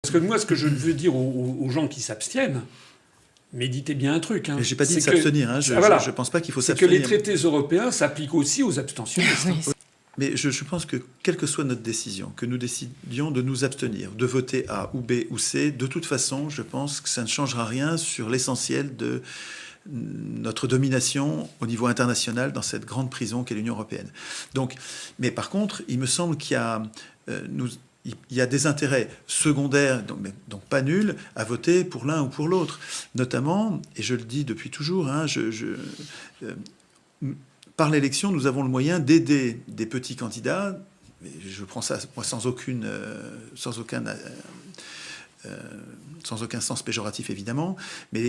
Parce que moi, ce que je veux dire aux gens qui s'abstiennent, méditez bien un truc. Hein. Mais j'ai pas dit de s'abstenir. Hein. Je pense pas qu'il faut s'abstenir. C'est que les traités européens s'appliquent aussi aux abstentionnistes. Oui. Mais je pense que, quelle que soit notre décision, que nous décidions de nous abstenir, de voter A ou B ou C, de toute façon, je pense que ça ne changera rien sur l'essentiel de notre domination au niveau international dans cette grande prison qu'est l'Union européenne. Donc, mais par contre, il me semble qu'il y a... il y a des intérêts secondaires, donc pas nuls, à voter pour l'un ou pour l'autre. Notamment, et je le dis depuis toujours, hein, par l'élection, nous avons le moyen d'aider des petits candidats. Je prends ça moi, sans aucun sens péjoratif, évidemment, mais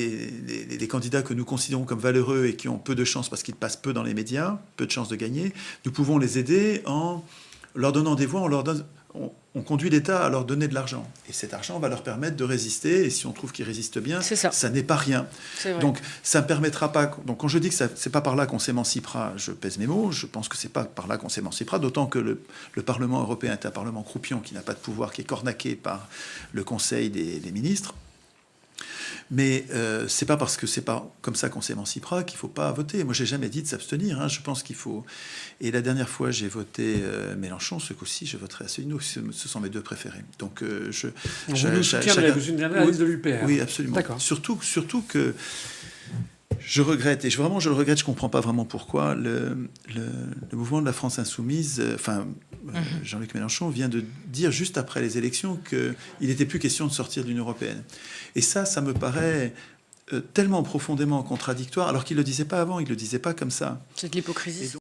les candidats que nous considérons comme valeureux et qui ont peu de chance parce qu'ils passent peu dans les médias, peu de chances de gagner, nous pouvons les aider en leur donnant des voix, on conduit l'État à leur donner de l'argent. Et cet argent va leur permettre de résister. Et si on trouve qu'ils résistent bien, ça n'est pas rien. Donc, ça ne permettra pas... Donc, quand je dis que ce n'est pas par là qu'on s'émancipera, je pèse mes mots. Je pense que ce n'est pas par là qu'on s'émancipera. D'autant que le Parlement européen est un Parlement croupion qui n'a pas de pouvoir, qui est cornaqué par le Conseil des ministres. Mais c'est pas parce que c'est pas comme ça qu'on s'émancipera qu'il faut pas voter. Moi, j'ai jamais dit de s'abstenir. Hein. Je pense qu'il faut. Et la dernière fois, j'ai voté Mélenchon. Ce coup-ci, je voterai Asselineau. Ce sont mes deux préférés. Donc, vous nous soutiendrez. Vous une analyse de l'UPR. Oui, absolument. Surtout que je regrette, et vraiment je le regrette, je ne comprends pas vraiment pourquoi, le mouvement de la France insoumise, Jean-Luc Mélenchon vient de dire juste après les élections qu'il n'était plus question de sortir de l'Union européenne. Et ça me paraît tellement profondément contradictoire, alors qu'il ne le disait pas avant, il ne le disait pas comme ça. C'est de l'hypocrisie.